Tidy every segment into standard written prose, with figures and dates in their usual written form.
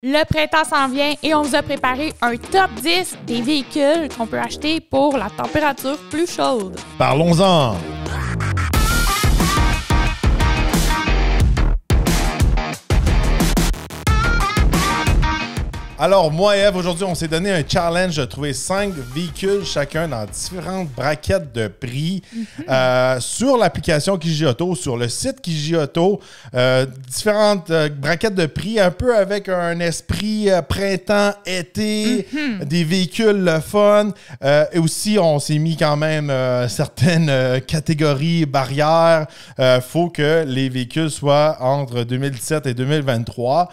Le printemps s'en vient et on vous a préparé un top 10 des véhicules qu'on peut acheter pour la température plus chaude. Parlons-en! Alors, moi et Eve, aujourd'hui, on s'est donné un challenge de trouver 5 véhicules chacun dans différentes braquettes de prix sur l'application Kijiji Auto, sur le site Kijiji Auto. Différentes braquettes de prix, un peu avec un esprit printemps-été, des véhicules fun. Et aussi, on s'est mis quand même certaines catégories barrières. Faut que les véhicules soient entre 2017 et 2023.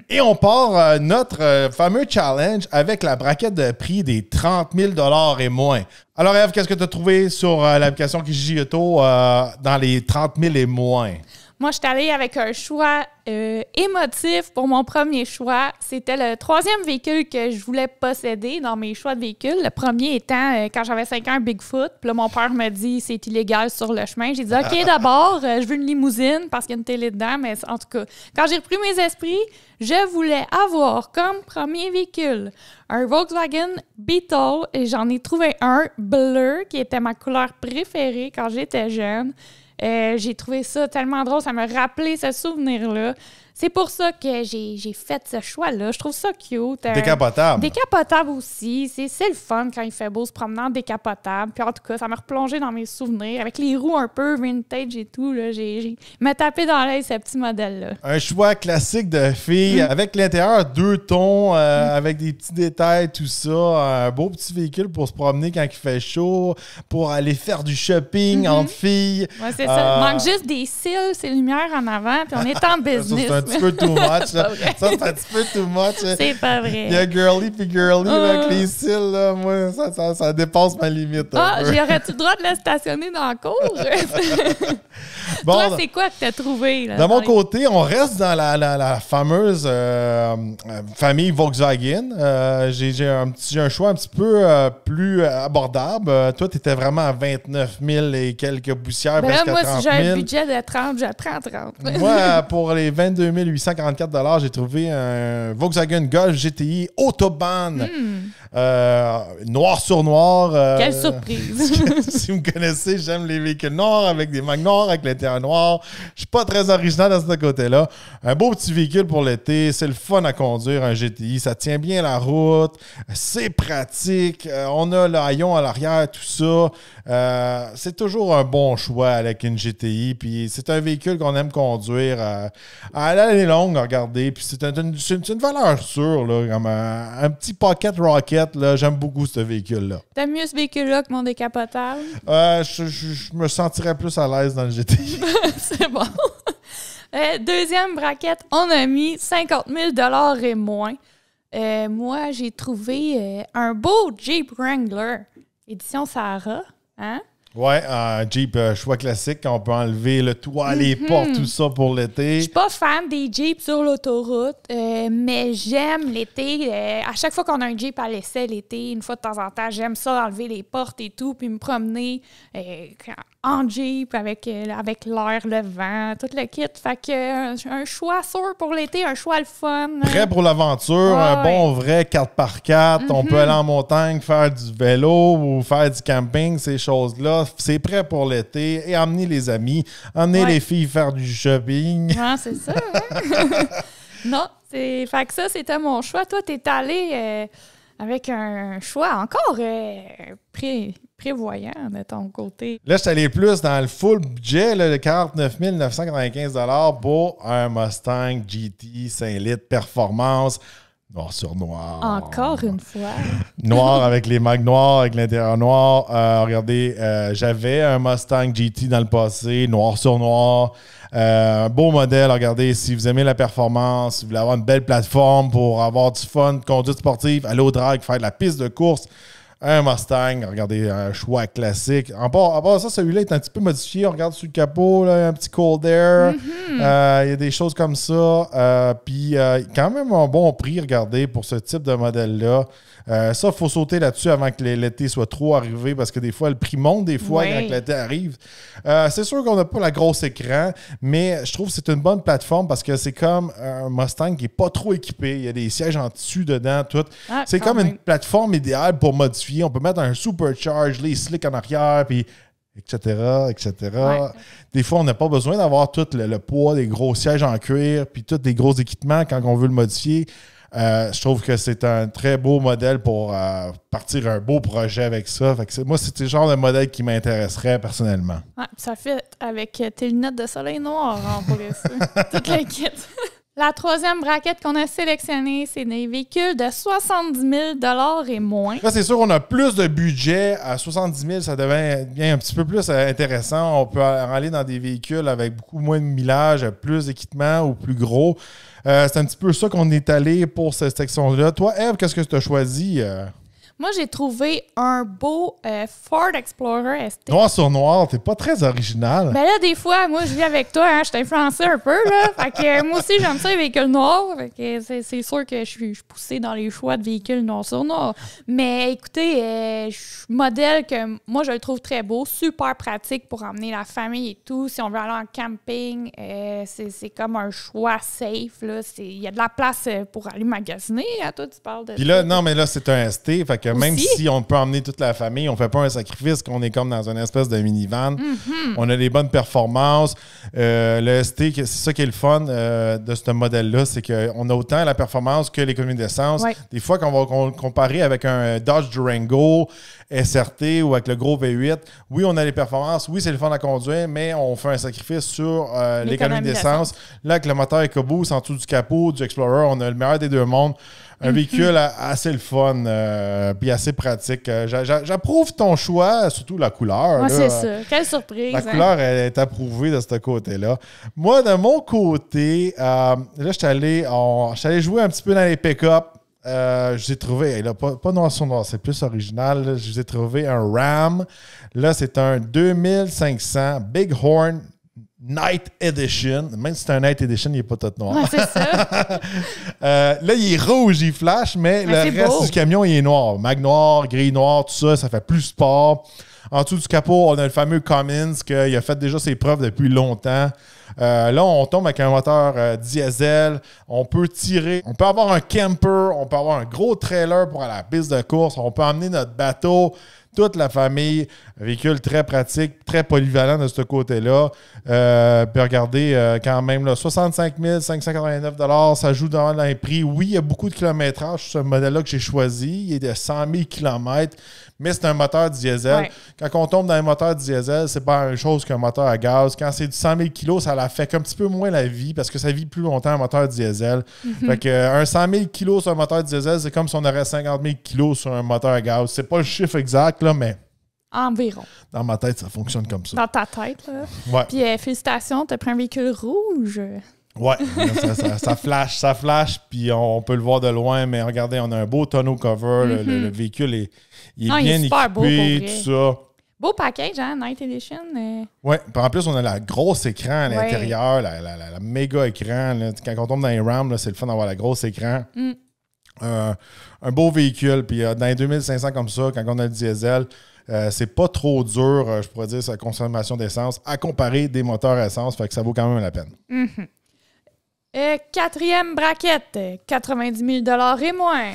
Et on part notre fameux challenge avec la braquette de prix des 30 000 $ et moins. Alors, Eve, qu'est-ce que tu as trouvé sur l'application Kijiji Auto dans les 30 000 et moins? Moi, je suis allée avec un choix émotif pour mon premier choix. C'était le troisième véhicule que je voulais posséder dans mes choix de véhicules. Le premier étant, quand j'avais 5 ans, un Bigfoot. Puis là, mon père m'a dit « c'est illégal sur le chemin ». J'ai dit « OK, d'abord, je veux une limousine parce qu'il y a une télé dedans. » Mais en tout cas, quand j'ai repris mes esprits, je voulais avoir comme premier véhicule un Volkswagen Beetle. Et j'en ai trouvé un bleu qui était ma couleur préférée quand j'étais jeune. J'ai trouvé ça tellement drôle, ça m'a rappelé ce souvenir-là. C'est pour ça que j'ai fait ce choix-là. Je trouve ça cute. Décapotable. Décapotable aussi. C'est le fun quand il fait beau se promener en décapotable. Puis en tout cas, ça m'a replongé dans mes souvenirs. Avec les roues un peu vintage et tout, là, j'ai m'a tapé dans l'œil ce petit modèle-là. Un choix classique de fille, avec l'intérieur 2 tons, avec des petits détails, tout ça. Un beau petit véhicule pour se promener quand il fait chaud, pour aller faire du shopping entre filles. Ouais, c'est ça. Il manque juste des cils, ces lumières en avant, puis on est en business. C'est un petit peu too much. Ça, c'est un petit peu too much. C'est pas vrai. Il y a girly puis girly avec les cils. Là, moi, ça dépasse ma limite. J'aurais-tu le droit de le stationner dans la cour? Bon, toi, c'est quoi que tu as trouvé? Là, de mon côté, on reste dans la fameuse famille Volkswagen. J'ai un choix un petit peu plus abordable. Toi, tu étais vraiment à 29 000 et quelques poussières, presque là, moi, à 30 si 000. j'ai un budget de 30, je prends 30. Moi, pour les 22 844 $, j'ai trouvé un Volkswagen Golf GTI Autobahn. Noir sur noir. Quelle surprise! Si vous me connaissez, j'aime les véhicules noirs avec des mags noirs, avec l'intérieur noir. Je suis pas très original dans ce côté-là. Un beau petit véhicule pour l'été. C'est le fun à conduire, un GTI. Ça tient bien la route. C'est pratique. On a l'haillon à l'arrière, tout ça. C'est toujours un bon choix avec une GTI. Puis c'est un véhicule qu'on aime conduire à l'année longue, regardez. Puis c'est une valeur sûre, là, comme un petit pocket rocket. Là, j'aime beaucoup ce véhicule-là. T'aimes mieux ce véhicule-là que mon décapotable? Je me sentirais plus à l'aise dans le GTI. C'est bon. Deuxième braquette, on a mis 50 000 $ et moins. Moi, j'ai trouvé un beau Jeep Wrangler, édition Sahara. Hein? Ouais, un Jeep choix classique, on peut enlever le toit, les portes, tout ça pour l'été. Je suis pas fan des Jeeps sur l'autoroute, mais j'aime l'été. À chaque fois qu'on a un Jeep à l'essai l'été, une fois de temps en temps, j'aime ça, enlever les portes et tout, puis me promener en Jeep avec l'air, le vent, tout le kit. Fait que un choix sûr pour l'été, un choix le fun. Prêt pour l'aventure, un bon vrai 4x4. On peut aller en montagne, faire du vélo ou faire du camping, ces choses-là. C'est prêt pour l'été. Et emmener les amis, emmener les filles faire du shopping. Ah, c'est ça. Hein? Non, fait que ça, c'était mon choix. Toi, t'es allé avec un choix encore prévoyant de ton côté. Là, je suis allé plus dans le full budget, là, de 49 995 $ pour un Mustang GT 5 litres performance. Noir sur noir. Encore une fois. Noir avec les mags noirs, avec l'intérieur noir. Regardez, j'avais un Mustang GT dans le passé, noir sur noir. Un beau modèle. Regardez, si vous aimez la performance, si vous voulez avoir une belle plateforme pour avoir du fun, conduite sportive, aller au drag, faire de la piste de course, Un Mustang, regardez, un choix classique. À part ça, celui-là est un petit peu modifié. On regarde sur le capot, là, un petit cold air. Il y a des choses comme ça. Puis, quand même un bon prix, regardez, pour ce type de modèle-là. Ça, il faut sauter là-dessus avant que l'été soit trop arrivé parce que des fois, le prix monte des fois quand l'été arrive. C'est sûr qu'on n'a pas la grosse écran, mais je trouve que c'est une bonne plateforme parce que c'est comme un Mustang qui n'est pas trop équipé. Il y a des sièges en tissu dedans, tout. C'est comme une plateforme idéale pour modifier. On peut mettre un supercharge, les slicks en arrière, puis etc. Ouais. Des fois, on n'a pas besoin d'avoir tout le poids des gros sièges en cuir, puis tous des gros équipements quand on veut le modifier. Je trouve que c'est un très beau modèle pour partir un beau projet avec ça. Fait que moi, c'est le genre de modèle qui m'intéresserait personnellement. Ouais, ça fait avec tes lunettes de soleil noir en plus. Toute la kit. La troisième braquette qu'on a sélectionnée, c'est des véhicules de 70 000 et moins. Là, c'est sûr qu'on a plus de budget. À 70 000, ça devient un petit peu plus intéressant. On peut aller dans des véhicules avec beaucoup moins de millage, plus d'équipement ou plus gros. C'est un petit peu ça qu'on est allé pour cette section-là. Toi, Eve, qu'est-ce que tu as choisi? Moi, j'ai trouvé un beau Ford Explorer ST. Noir sur noir, t'es pas très original. Ben là, des fois, moi, je vis avec toi, hein, je t'influençais un peu, là. Fait que moi aussi, j'aime ça, les véhicules noirs. Fait que c'est sûr que je suis poussée dans les choix de véhicules noir sur noir. Mais écoutez, modèle que moi, je le trouve très beau, super pratique pour emmener la famille et tout. Si on veut aller en camping, c'est comme un choix safe, là. Il y a de la place pour aller magasiner. À toi, tu parles de... Puis là, non, mais là, c'est un ST, fait que même Aussi? si on peut emmener toute la famille, on fait pas un sacrifice qu'on est comme dans une espèce de minivan. On a des bonnes performances. Le ST, c'est ça qui est le fun de ce modèle-là, c'est qu'on a autant la performance que l'économie d'essence. Ouais. Des fois, quand on va comparer avec un Dodge Durango SRT ou avec le gros V8, oui, on a les performances, oui, c'est le fun à conduire, mais on fait un sacrifice sur l'économie d'essence. Là, avec le moteur EcoBoost en dessous du capot du Explorer, on a le meilleur des deux mondes. Un véhicule assez le fun, puis assez pratique. J'approuve ton choix, surtout la couleur. Ouais, là. c'est ça. Quelle surprise. La couleur elle est approuvée de ce côté-là. Moi, de mon côté, là, je suis allé jouer un petit peu dans les pick-up. Je vous ai trouvé, là, pas noir sur noir, c'est plus original. Là, je vous ai trouvé un Ram. Là, c'est un 2500 Bighorn Night Edition. Même si c'est un Night Edition, il n'est pas tout noir. Ouais, c'est ça. Là, il est rouge, il flash, mais le reste beau. du camion, il est noir. Mag noir, gris noir, tout ça, ça fait plus sport. En dessous du capot, on a le fameux Cummins qui a fait déjà ses preuves depuis longtemps. Là, on tombe avec un moteur diesel. On peut tirer. On peut avoir un camper. On peut avoir un gros trailer pour aller à la piste de course. On peut emmener notre bateau. Toute la famille, un véhicule très pratique, très polyvalent de ce côté-là. Puis regardez, quand même, là, 65 589 $, ça joue dans les prix. Oui, il y a beaucoup de kilométrage sur ce modèle-là que j'ai choisi. Il est de 100 000 km, mais c'est un moteur diesel. Ouais. Quand on tombe dans un moteur diesel, c'est pas la même chose qu'un moteur à gaz. Quand c'est du 100 000 kg, ça la fait un petit peu moins la vie parce que ça vit plus longtemps un moteur diesel. Fait que un 100 000 kg sur un moteur diesel, c'est comme si on aurait 50 000 kg sur un moteur à gaz. C'est pas le chiffre exact, là, mais Environ. dans ma tête, ça fonctionne comme ça. Dans ta tête, là. Ouais. Puis félicitations, t'as pris un véhicule rouge. Ouais, ça flash, puis on peut le voir de loin, mais regardez, on a un beau tonneau cover, le véhicule il est Non, il bien est super beau, équipé, pour vrai. tout ça. Beau package, hein, Night Edition. Oui, en plus, on a la grosse écran à Ouais. l'intérieur, la méga écran. Là. Quand on tombe dans les RAM, là, c'est le fun d'avoir la grosse écran. Un beau véhicule, puis dans les 2500 comme ça, quand on a le diesel, c'est pas trop dur, je pourrais dire, sa consommation d'essence à comparer des moteurs à essence, fait que ça vaut quand même la peine. Quatrième braquette, 90 000 $ et moins.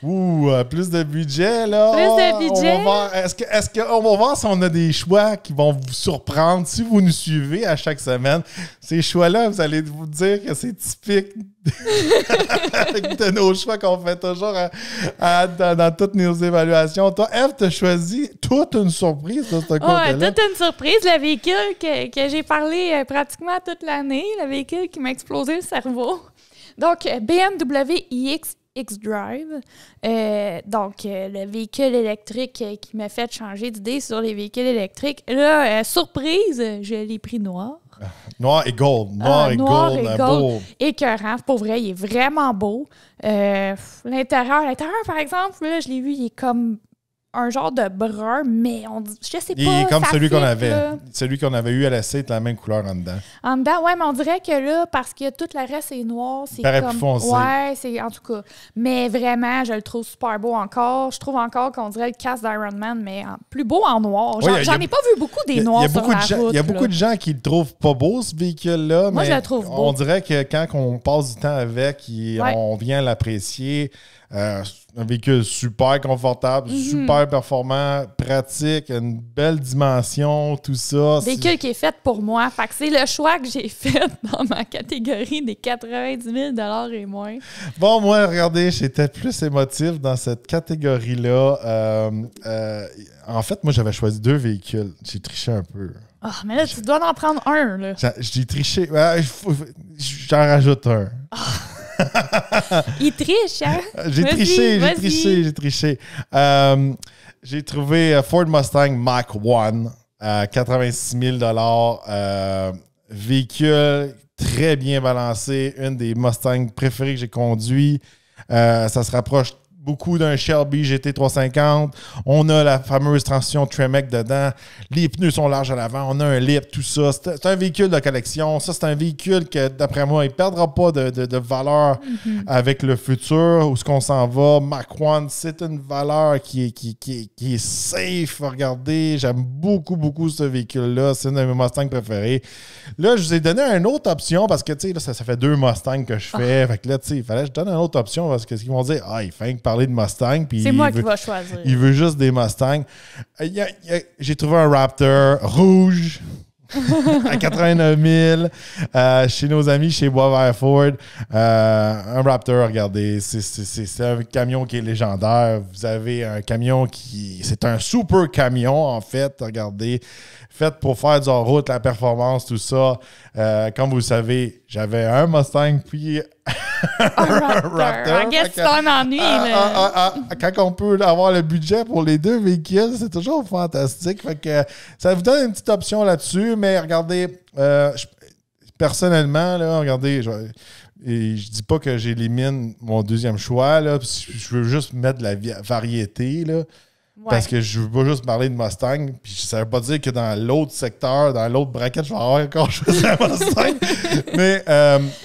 Ouh, plus de budget, là. Plus de budget. On va voir, est-ce qu'on va voir si on a des choix qui vont vous surprendre si vous nous suivez à chaque semaine. Ces choix-là, vous allez vous dire que c'est typique de nos choix qu'on fait toujours dans toutes nos évaluations. Toi, Eve, tu as choisi toute une surprise de ce côté-là. Toute une surprise, le véhicule que j'ai parlé pratiquement toute l'année, le véhicule qui m'a explosé le cerveau. Donc, BMW iX X-Drive, le véhicule électrique qui m'a fait changer d'idée sur les véhicules électriques. Là, surprise, je l'ai pris noir. Noir et gold. Noir et gold. Beau. Écœurant. Pour vrai, il est vraiment beau. L'intérieur, par exemple, là, je l'ai vu, il est comme un genre de brun, mais je sais pas. Il est comme ça celui qu'on fit, avait. là. Celui qu'on avait eu à l'essai est la même couleur en dedans. En dedans, ouais, mais on dirait que là, parce que tout le reste est noir, c'est paraît comme... plus foncé. Ouais, c'est en tout cas. Mais vraiment, je le trouve super beau encore. Je trouve encore qu'on dirait le casque d'Iron Man, mais plus beau en noir. J'en ai pas vu beaucoup des noirs sur la route. Il y a beaucoup de gens qui le trouvent pas beau, ce véhicule-là. Moi, mais je le trouve beau. On dirait que quand on passe du temps avec, on vient l'apprécier. Un véhicule super confortable, super performant, pratique, une belle dimension, tout ça. Véhicule qui est fait pour moi. Fait que c'est le choix que j'ai fait dans ma catégorie des 90 000 et moins. Bon, moi, regardez, j'étais plus émotif dans cette catégorie-là. En fait, moi, j'avais choisi 2 véhicules. J'ai triché un peu. Ah, mais là, tu dois en prendre un, là. J'ai triché. J'en rajoute un. Il triche, hein? J'ai triché. J'ai trouvé Ford Mustang Mach-1 à 86 000 véhicule très bien balancé. Une des Mustangs préférées que j'ai conduit. Ça se rapproche beaucoup d'un Shelby GT350. On a la fameuse transmission Tremec dedans. Les pneus sont larges à l'avant. On a un lip, tout ça. C'est un véhicule de collection. Ça, c'est un véhicule que, d'après moi, il ne perdra pas de valeur avec le futur. Où est-ce qu'on s'en va? Mach-1, c'est une valeur qui est safe. Regardez, j'aime beaucoup, beaucoup ce véhicule-là. C'est une de mes Mustangs préférés. Là, je vous ai donné une autre option parce que, tu sais, là, ça fait 2 Mustangs que je fais. Fait que là, tu sais, il fallait que je donne une autre option parce que ce qu'ils vont dire, il fait parler de Mustang. C'est moi qui vais choisir. Il veut juste des Mustangs. J'ai trouvé un Raptor rouge à 89 000 chez nos amis chez Boisvert Ford. Un Raptor, regardez, c'est un camion qui est légendaire. Vous avez un camion c'est un super camion, en fait. Regardez, fait pour faire du hors-route, la performance, tout ça. Comme vous le savez, j'avais un Mustang puis un Raptor. I guess c'est un ennui. Quand on peut avoir le budget pour les 2 véhicules, c'est toujours fantastique. Fait que ça vous donne une petite option là-dessus, mais regardez, personnellement, là, regardez, je dis pas que j'élimine mon deuxième choix, là, je veux juste mettre de la variété, là. Ouais. Parce que je veux pas juste parler de Mustang, puis ça veut pas dire que dans l'autre secteur, dans l'autre bracket, je vais avoir encore choisi un Mustang. Mais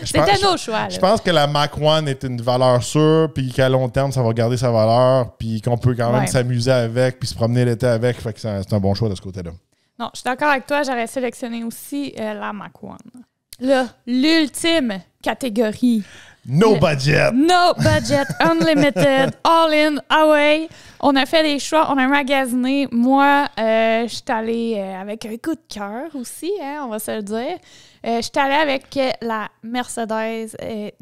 c'était nos choix. Je pense que la Mach-1 est une valeur sûre, puis qu'à long terme, ça va garder sa valeur, puis qu'on peut quand même s'amuser avec, puis se promener l'été avec. Fait que c'est un bon choix de ce côté-là. Non, je suis d'accord avec toi. J'aurais sélectionné aussi la Mach-1. Là, l'ultime catégorie. No budget, unlimited, all in, away. On a fait des choix, on a magasiné. Moi, je suis allée avec un coup de cœur aussi, hein, on va se le dire. Je suis allée avec la Mercedes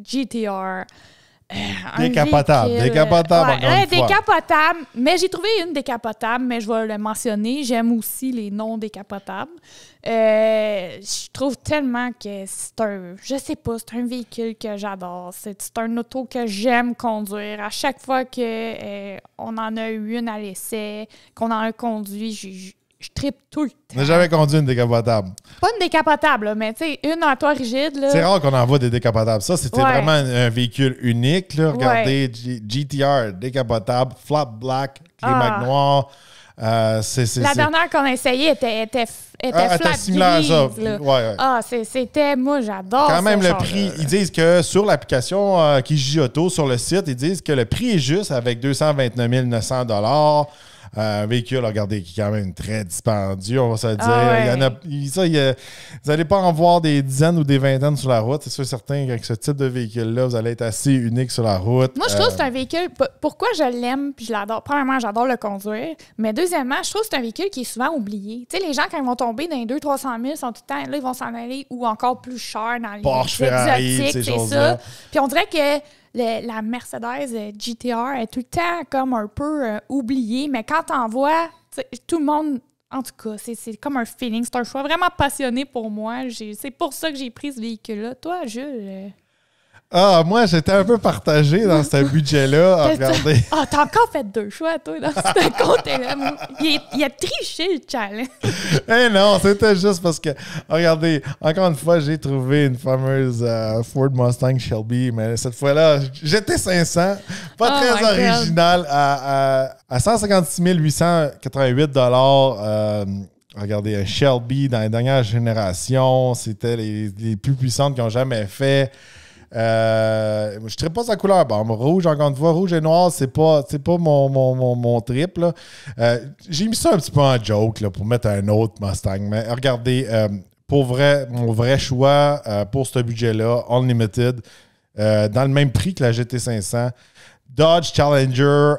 GTR. Décapotable. Décapotable, mais j'ai trouvé une décapotable, mais je vais le mentionner. J'aime aussi les non décapotables. Je trouve tellement que c'est un véhicule que j'adore. C'est un auto que j'aime conduire. À chaque fois qu'on en a eu une à l'essai, qu'on en a conduit, je trippe tout le temps. On n'a jamais conduit une décapotable. Pas une décapotable, là, mais tu sais, une en toit rigide. Là. C'est rare qu'on en voit des décapotables. Ça, c'était vraiment un véhicule unique. Là. Regardez, GTR, décapotable, flat black, les mags noirs. La dernière qu'on a essayée était flat similaire grise, à ça. Ouais. C'était... Moi, j'adore quand même, ce le prix, ils disent que sur l'application Kijiji Auto, sur le site, ils disent que le prix est juste avec 229 900 $. Un véhicule, regardez, qui est quand même très dispendieux, on va se le dire. Vous n'allez pas en voir des dizaines ou des vingtaines sur la route. C'est sûr certain qu'avec ce type de véhicule-là, vous allez être assez unique sur la route. Moi, je trouve que c'est un véhicule... Pourquoi je l'aime puis je l'adore? Premièrement, j'adore le conduire. Mais deuxièmement, je trouve que c'est un véhicule qui est souvent oublié. Tu sais, les gens, quand ils vont tomber dans les 200-300 000, sont tout le temps... Là, ils vont s'en aller ou encore plus cher dans les Porsche, Ferrari, exotiques, c'est ça. Puis on dirait que la Mercedes GTR est tout le temps comme un peu oubliée, mais quand t'en vois, tout le monde, en tout cas, c'est comme un feeling. C'est un choix vraiment passionné pour moi. C'est pour ça que j'ai pris ce véhicule-là. Toi, Jules? Ah, moi, j'étais un peu partagé dans ce budget-là. Ah, regardez. Ah, t'as encore fait 2 choix, toi, dans ce côté-là. Il a triché, le challenge. Eh non, c'était juste parce que, regardez, encore une fois, j'ai trouvé une fameuse Ford Mustang Shelby, mais cette fois-là, j'étais 500. Pas très original. À 156 888 regardez, un Shelby dans les dernières générations. C'était les plus puissantes qu'ils ont jamais fait. Je ne dirais pas sa couleur. Bon, rouge, encore une fois, rouge et noir, c'est pas mon trip. Là. J'ai mis ça un petit peu en joke là, pour mettre un autre Mustang. Mais regardez, pour vrai, mon vrai choix pour ce budget-là, Unlimited, dans le même prix que la GT500. Dodge Challenger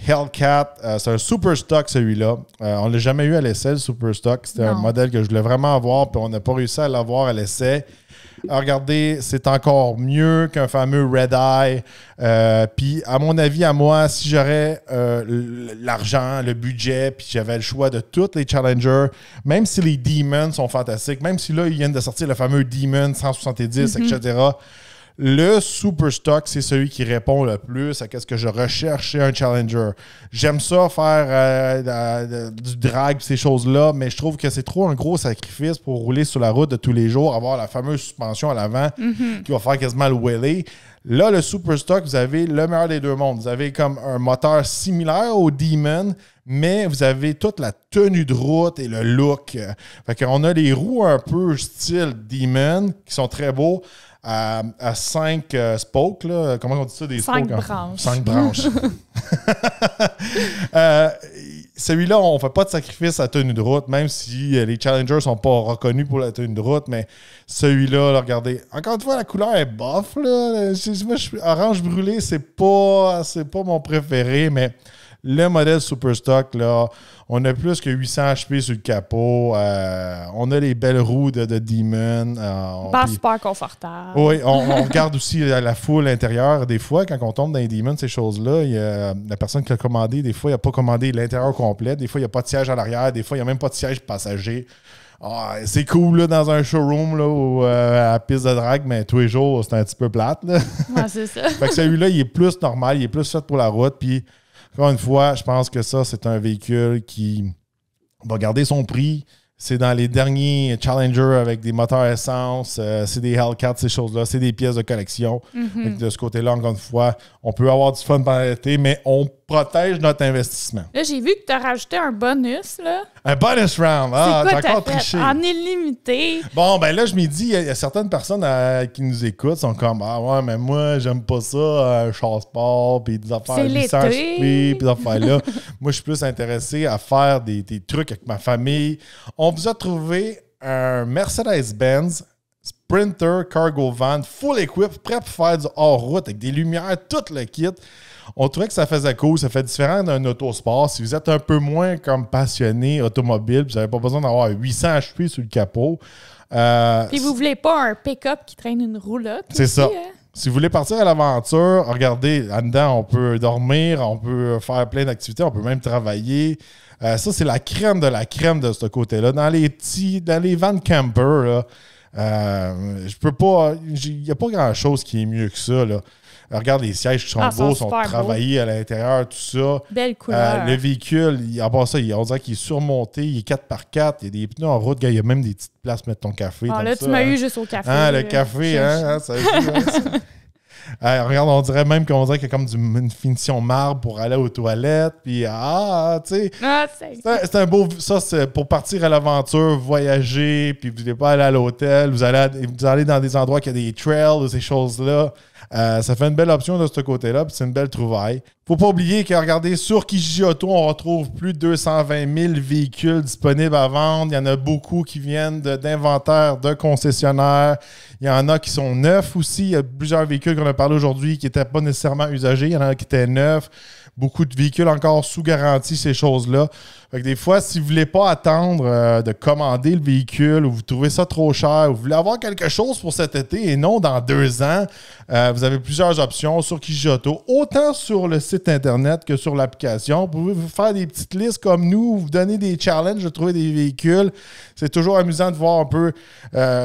Hellcat, c'est un super stock celui-là. On ne l'a jamais eu à l'essai, le super stock. C'était un modèle que je voulais vraiment avoir, puis on n'a pas réussi à l'avoir à l'essai. Regardez, c'est encore mieux qu'un fameux Red Eye. Puis, à mon avis, à moi, si j'aurais l'argent, le budget, puis j'avais le choix de tous les Challengers, même si les Demons sont fantastiques, même si là, ils viennent de sortir le fameux Demon 170, etc., le super stock, c'est celui qui répond le plus à ce que je recherche chez un Challenger. J'aime ça faire du drag, ces choses-là, mais je trouve que c'est trop un gros sacrifice pour rouler sur la route de tous les jours, avoir la fameuse suspension à l'avant qui va faire quasiment le wheelie. Là, le super stock, vous avez le meilleur des deux mondes. Vous avez comme un moteur similaire au Demon, mais vous avez toute la tenue de route et le look. Fait qu'on a les roues un peu style Demon qui sont très beaux. À 5 spokes, là. Comment on dit ça? Des 5 spokes, branches. 5 branches. Celui-là, on ne fait pas de sacrifice à tenue de route, même si les Challengers ne sont pas reconnus pour la tenue de route, mais celui-là, là, regardez. Encore une fois, la couleur est bof. Là. Moi, orange brûlé, c'est pas mon préféré, mais le modèle Super Stock, là, on a plus que 800 HP sur le capot. On a les belles roues de Demon. Pas super confortable. Oui, on regarde aussi la foule intérieure. Des fois, quand on tombe dans les Demons, ces choses-là, il y a la personne qui a commandé, des fois, il n'a pas commandé l'intérieur complet. Des fois, il n'y a pas de siège à l'arrière. Des fois, il n'y a même pas de siège passager. C'est cool là, dans un showroom là, ou à la piste de drague, mais tous les jours, c'est un petit peu plate. Là. Ouais, c'est ça. Fait que celui-là, il est plus normal, il est plus fait pour la route. Puis, encore une fois, je pense que ça, c'est un véhicule qui va garder son prix. C'est dans les derniers Challenger avec des moteurs essence. C'est des Hellcats, ces choses-là. C'est des pièces de collection. De ce côté-là, encore une fois, on peut avoir du fun pendant l'été, mais on protège notre investissement. Là, j'ai vu que tu as rajouté un bonus, là. Un bonus round! Ah, j'ai encore triché. En illimité. Bon, ben là, je me dis, il y a certaines personnes qui nous écoutent, sont comme, ah ouais, mais moi, j'aime pas ça, un char sport, puis des affaires 800 HP, puis des affaires-là. Moi, je suis plus intéressé à faire des trucs avec ma famille. On vous a trouvé un Mercedes-Benz Sprinter Cargo Van full equip, prêt pour faire du hors-route avec des lumières, tout le kit. On trouvait que ça faisait cool, ça fait différent d'un autosport. Si vous êtes un peu moins comme passionné automobile, vous n'avez pas besoin d'avoir 800 HP sur le capot. Puis vous voulez pas un pick-up qui traîne une roulotte? C'est ça. Hein? Si vous voulez partir à l'aventure, regardez, là-dedans, on peut dormir, on peut faire plein d'activités, on peut même travailler. Ça, c'est la crème de ce côté-là. Dans les van camper, je peux pas. Il n'y a pas grand-chose qui est mieux que ça. Là. Regarde, les sièges qui sont beaux, sont travaillés à l'intérieur, tout ça. Belle couleur. Le véhicule, à part ça, on dirait qu'il est surmonté, il est 4x4, il y a des pneus en route, il y a même des petites places pour mettre ton café. Là, tu m'as eu juste au café. Le café, ça regarde, on dirait même qu'il y a comme une finition marbre pour aller aux toilettes. Puis, tu sais. C'est un beau. Ça, c'est pour partir à l'aventure, voyager, puis vous n'allez pas aller à l'hôtel. Vous allez dans des endroits qui a des trails, ces choses-là. Ça fait une belle option de ce côté-là, puis c'est une belle trouvaille. Faut pas oublier que, regardez, sur Kijiji Auto, on retrouve plus de 220 000 véhicules disponibles à vendre. Il y en a beaucoup qui viennent d'inventaires, de concessionnaires. Il y en a qui sont neufs aussi. Il y a plusieurs véhicules qu'on a parlé aujourd'hui qui n'étaient pas nécessairement usagés. Il y en a qui étaient neufs. Beaucoup de véhicules encore sous garantie, ces choses-là. Fait que des fois, si vous ne voulez pas attendre de commander le véhicule ou vous trouvez ça trop cher ou vous voulez avoir quelque chose pour cet été et non dans 2 ans, vous Vous avez plusieurs options sur Kijiji Auto, autant sur le site Internet que sur l'application. Vous pouvez vous faire des petites listes comme nous, vous donner des challenges de trouver des véhicules. C'est toujours amusant de voir un peu,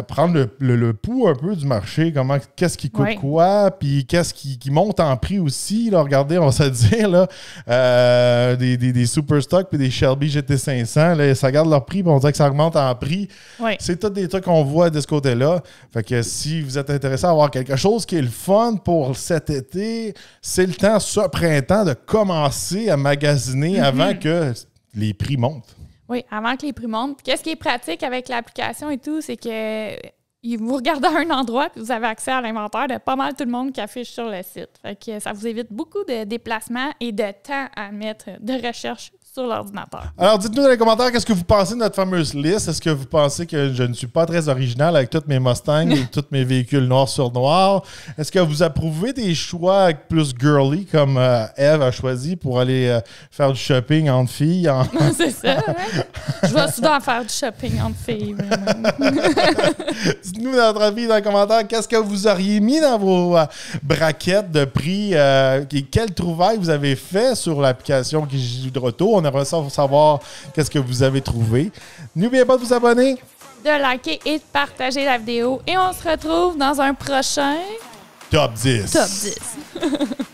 prendre le pouls un peu du marché, qu'est-ce qui coûte quoi, puis qu'est-ce qui monte en prix aussi. Là, regardez, on va se dire, là, des Superstock puis des Shelby GT500, là, ça garde leur prix, puis on dirait que ça augmente en prix. Oui. C'est tous des trucs qu'on voit de ce côté-là. Fait que si vous êtes intéressé à avoir quelque chose qui est le fun pour cet été, c'est le temps, ce printemps, de commencer à magasiner avant que les prix montent. Oui, avant que les prix montent. Puis qu'est-ce qui est pratique avec l'application et tout, c'est que vous regardez à un endroit puis vous avez accès à l'inventaire de pas mal tout le monde qui affiche sur le site. Fait que ça vous évite beaucoup de déplacements et de temps à mettre de recherche sur l'ordinateur. Alors, dites-nous dans les commentaires, qu'est-ce que vous pensez de notre fameuse liste? Est-ce que vous pensez que je ne suis pas très original avec tous mes Mustangs et tous mes véhicules noir sur noir? Est-ce que vous approuvez des choix plus girly comme Eve a choisi pour aller faire du shopping entre filles? C'est ça, hein? Je vais souvent faire du shopping entre filles. Dites-nous notre avis dans les commentaires. Qu'est-ce que vous auriez mis dans vos braquettes de prix? Quel trouvaille vous avez fait sur l'application Kijiji Auto? On aimerait savoir qu'est-ce que vous avez trouvé. N'oubliez pas de vous abonner, de liker et de partager la vidéo. Et on se retrouve dans un prochain Top 10. Top 10.